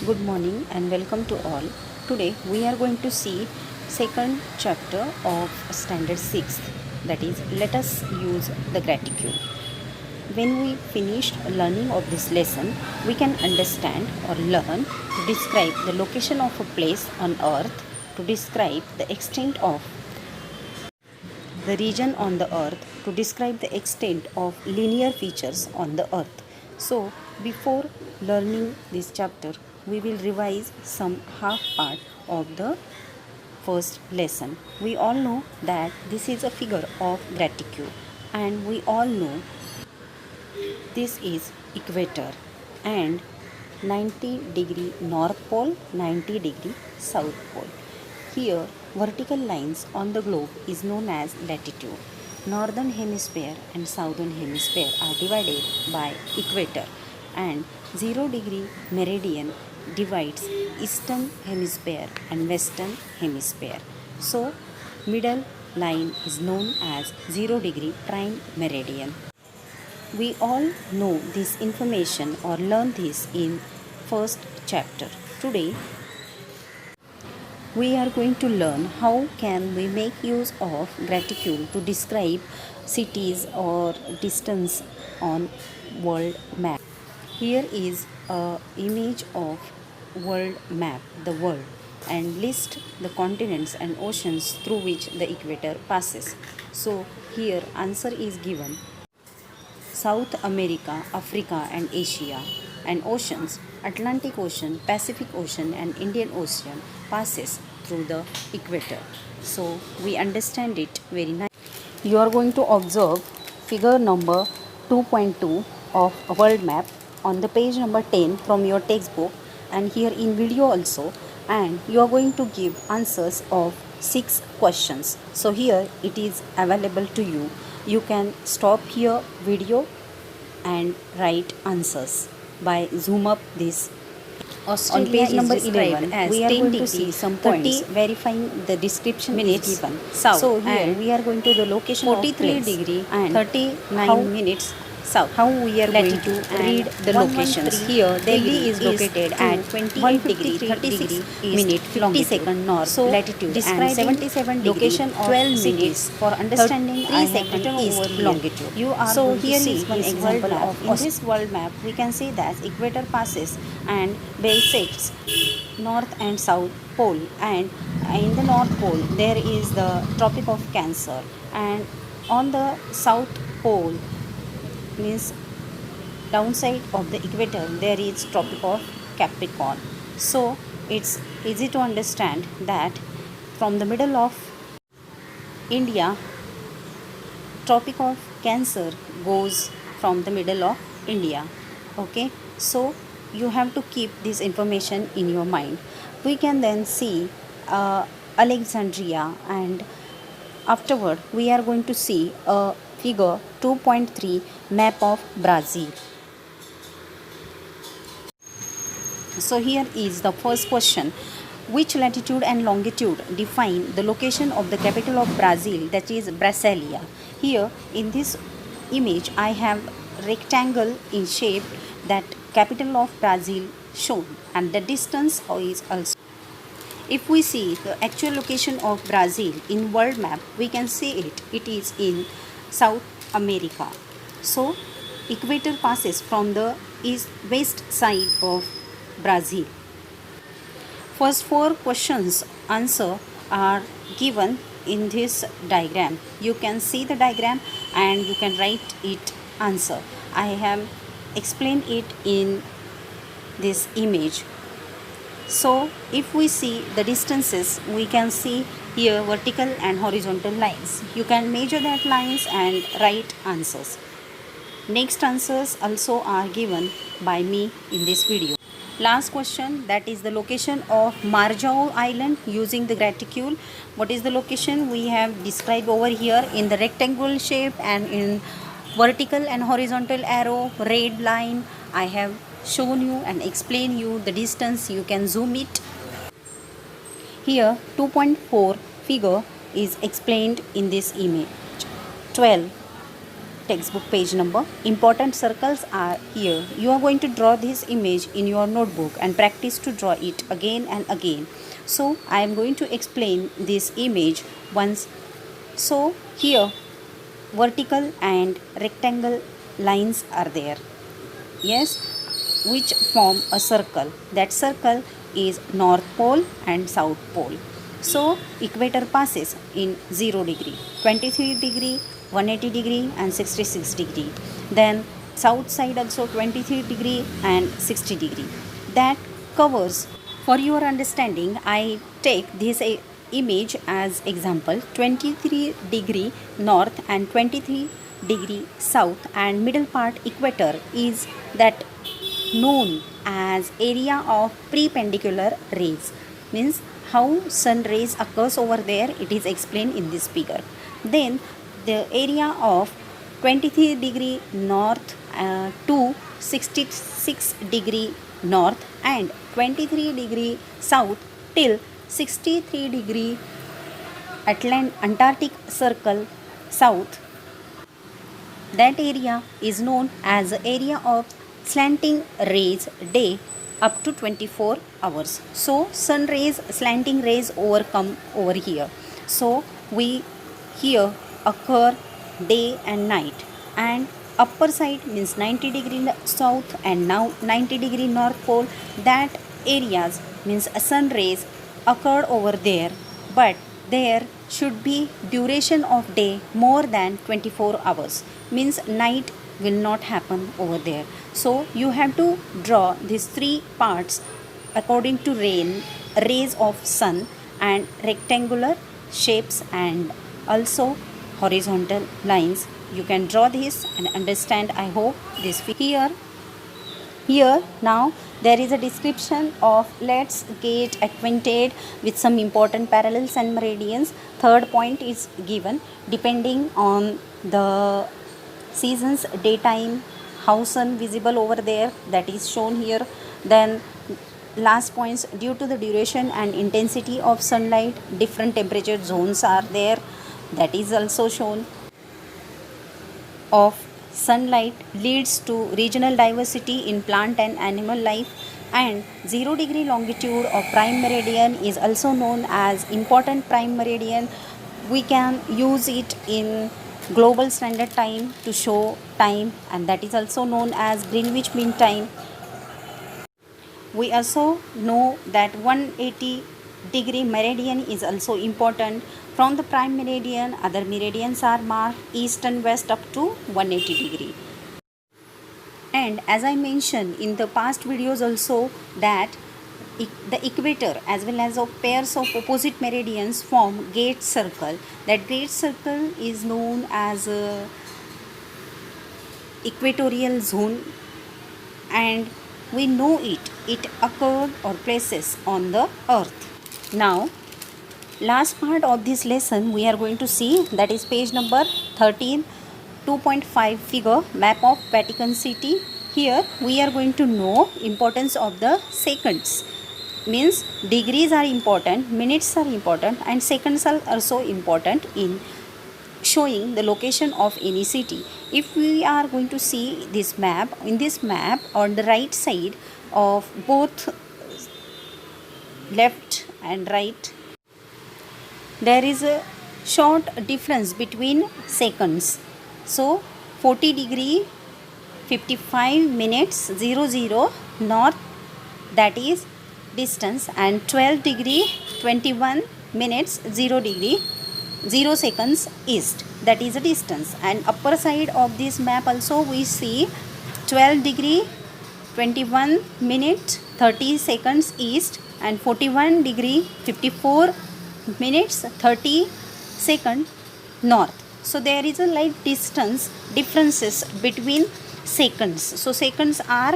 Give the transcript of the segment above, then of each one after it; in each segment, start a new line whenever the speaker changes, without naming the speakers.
Good morning and welcome to all. Today we are going to see second chapter of standard 6, that is let us use the gratitude. When we finished learning of this lesson, we can understand or learn to describe the location of a place on earth, to describe the extent of the region on the earth, to describe the extent of linear features on the earth. So, before learning this chapter, we will revise some half part of the first lesson. We all know that this is a figure of gratitude, and we all know this is equator and 90-degree north pole, 90-degree south pole. Here, vertical lines on the globe is known as latitude. Northern hemisphere and southern hemisphere are divided by equator, and 0-degree meridian divides eastern hemisphere and western hemisphere. So, middle line is known as 0-degree trine meridian. We all know this information or learn this in first chapter. Today we are going to learn how can we make use of gratitude to describe cities or distance on world map. Here is a image of world map, the world, and list the continents and oceans through which the equator passes. So here answer is given: South America, Africa and Asia, and oceans, Atlantic Ocean, Pacific Ocean and Indian Ocean passes through the equator. So we understand it very nice. You are going to observe figure number 2.2 of a world map on the page number 10 from your textbook, and here in video also, and you are going to give answers of 6 questions. So here it is available to you. You can stop here video and write answers by zoom up this. Australia on page number 11 we are going to see some points verifying the description minutes is given. So here we are going to the location 43 of degree and 39 minutes south. How we are going to read the locations. Here Delhi is located at 28 degree 36 minute 50 second north. So latitude and 77 location of 12 minutes for understanding 3 second east longitude. You are so here is one example of in this world map. We can see that equator passes and bisects north and south pole, and in the north pole there is the tropic of Cancer, and on the south pole means downside of the equator there is tropic of Capricorn. So it's easy to understand that from the middle of India, tropic of Cancer goes from the middle of India. Okay, so you have to keep this information in your mind. We can then see Alexandria, and afterward we are going to see a figure 2.3 map of Brazil. So here is the first question: which latitude and longitude define the location of the capital of Brazil, that is Brasilia? Here in this image I have rectangle in shape, that capital of Brazil shown, and the distance is also. If we see the actual location of Brazil in world map, we can see it is in South America. So equator passes from the west side of Brazil. First 4 questions answer are given in this diagram. You can see the diagram and you can write it answer. I have explained it in this image. So if we see the distances, we can see here vertical and horizontal lines. You can measure that lines and write answers. Next answers also are given by me in this video. Last question, that is the location of Marjao Island using the gratitude. What is the location? We have described over here in the rectangle shape and in vertical and horizontal arrow, red line. I have shown you and explained you the distance. You can zoom it. Here 2.4 figure is explained in this image. 12 textbook page number. Important circles are here. You are going to draw this image in your notebook and practice to draw it again and again. So I am going to explain this image once. So here vertical and rectangle lines are there. Yes, which form a circle. That circle is North Pole and South Pole. So equator passes in 0 degree, 23 degree, 180 degree and 66 degree. Then south side also 23 degree and 60 degree. That covers. For your understanding, I take this image as example. 23 degree north and 23 degree south, and middle part equator is that known as area of perpendicular rays, means how sun rays occurs over there, it is explained in this figure. Then the area of 23 degree north to 66 degree north and 23 degree south till 63 degree Antarctic Circle south, that area is known as the area of slanting rays day up to 24 hours. So sun rays, slanting rays overcome over here. So we here occur day and night, and upper side means 90 degree south and now 90 degree north pole. That areas means sun rays occurred over there, but there should be duration of day more than 24 hours, means night will not happen over there. So you have to draw these three parts according to rays of sun and rectangular shapes and also horizontal lines. You can draw this and understand, I hope, this here now there is a description of let's get acquainted with some important parallels and meridians. Third point is given depending on the seasons, daytime, how sun visible over there, that is shown here. Then last points, due to the duration and intensity of sunlight, different temperature zones are there, that is also shown. Of sunlight leads to regional diversity in plant and animal life, and 0 degree longitude of prime meridian is also known as important prime meridian. We can use it in global standard time to show time, and that is also known as Greenwich Mean Time. We also know that 180 degree meridian is also important. From the prime meridian, other meridians are marked east and west up to 180 degree. And as I mentioned in the past videos also, that the equator as well as of pairs of opposite meridians form great circle. That great circle is known as equatorial zone, and we know it occurred or places on the earth. Now last part of this lesson we are going to see, that is page number 13, 2.5 figure, map of Vatican City. Here we are going to know importance of the seconds, means degrees are important, minutes are important, and seconds are also important in showing the location of any city. If we are going to see this map, in this map on the right side of both left and right, there is a short difference between seconds. So 40 degree 55 minutes 00 north, that is distance, and 12 degree 21 minutes 0 degree 0 seconds east, that is a distance. And upper side of this map also we see 12 degree 21 minutes 30 seconds east and 41 degree 54 minutes 30 second north. So there is a light distance differences between seconds. So seconds are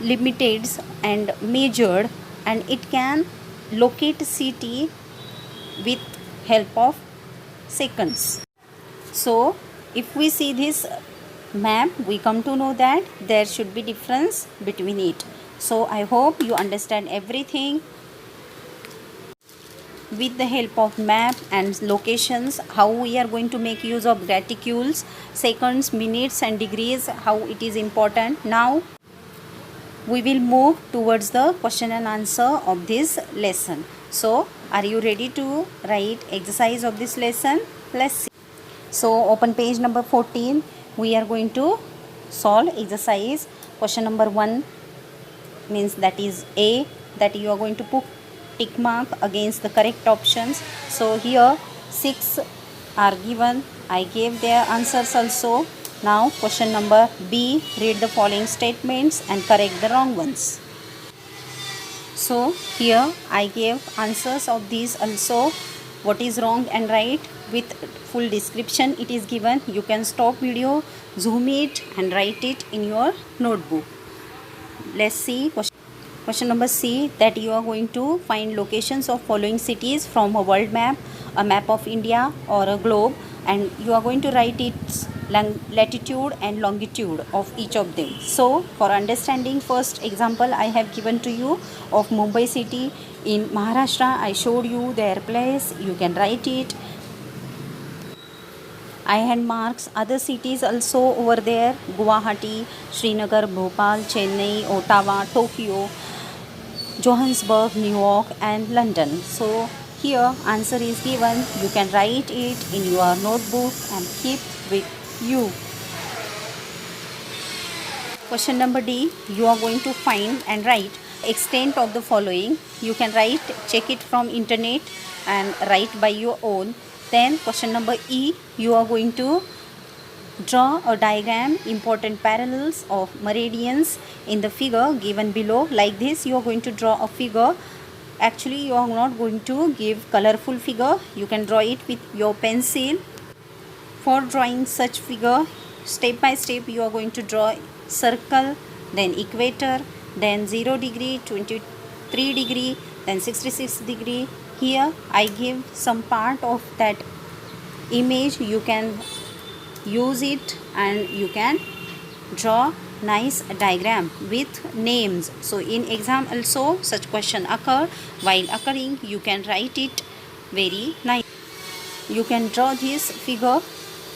limited and measured, and it can locate city with help of seconds. So if we see this map, we come to know that there should be difference between it. So I hope you understand everything. with the help of map and locations, how we are going to make use of graticules, seconds, minutes and degrees, how it is important. Now we will move towards the question and answer of this lesson. So are you ready to write exercise of this lesson? Let's see. So open page number 14. We are going to solve exercise. Question number 1 means that is A, that you are going to put tick mark against the correct options. So here 6 are given. I gave their answers also. Now question number B, read the following statements and correct the wrong ones. So here I gave answers of these also, what is wrong and right, with full description it is given. You can stop video, zoom it and write it in your notebook. Let's see question number C, that you are going to find locations of following cities from a world map, a map of India or a globe, and you are going to write its latitude and longitude of each of them. So for understanding, first example I have given to you of Mumbai city in Maharashtra. I showed you their place, you can write it. I had marks other cities also over there: Guwahati, Srinagar, Bhopal, Chennai, Ottawa, Tokyo, Johannesburg, New York and London. So here answer is given. You can write it in your notebook and keep with you. Question number D, you are going to find and write extent of the following. You can write, check it from internet and write by your own. Then question number E, you are going to draw a diagram, important parallels of meridians in the figure given below. Like this, you are going to draw a figure. Actually, you are not going to give colorful figure. You can draw it with your pencil. For drawing such figure, step by step, you are going to draw circle, then equator, then 0 degree, 23 degree, then 66 degree. Here I give some part of that image. You can use it and you can draw nice diagram with names. So in exam also such question occur. While occurring, you can write it very nice. You can draw this figure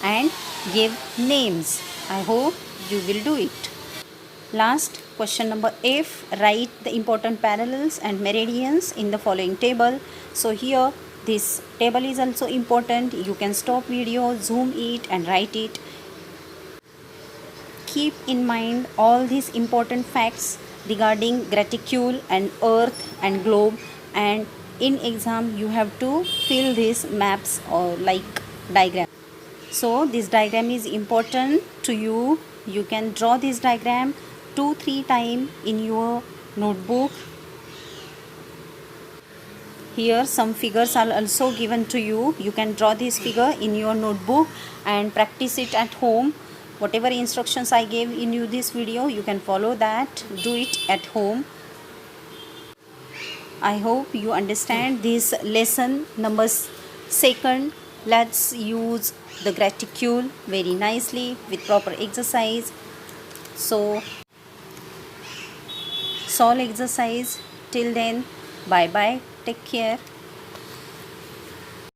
and give names. I hope you will do it. Last, question number F, write the important parallels and meridians in the following table. So here this table is also important. You can stop video, zoom it and write it. Keep in mind all these important facts regarding graticule and earth and globe, and in exam you have to fill these maps or like diagram. So this diagram is important to you. You can draw this diagram 2-3 times in your notebook. Here some figures are also given to you. You can draw this figure in your notebook and practice it at home. Whatever instructions I gave in you this video, you can follow that. Do it at home. I hope you understand this lesson number 2. Let's use the graticule very nicely with proper exercise. So solve exercise. Till then, bye bye, take care.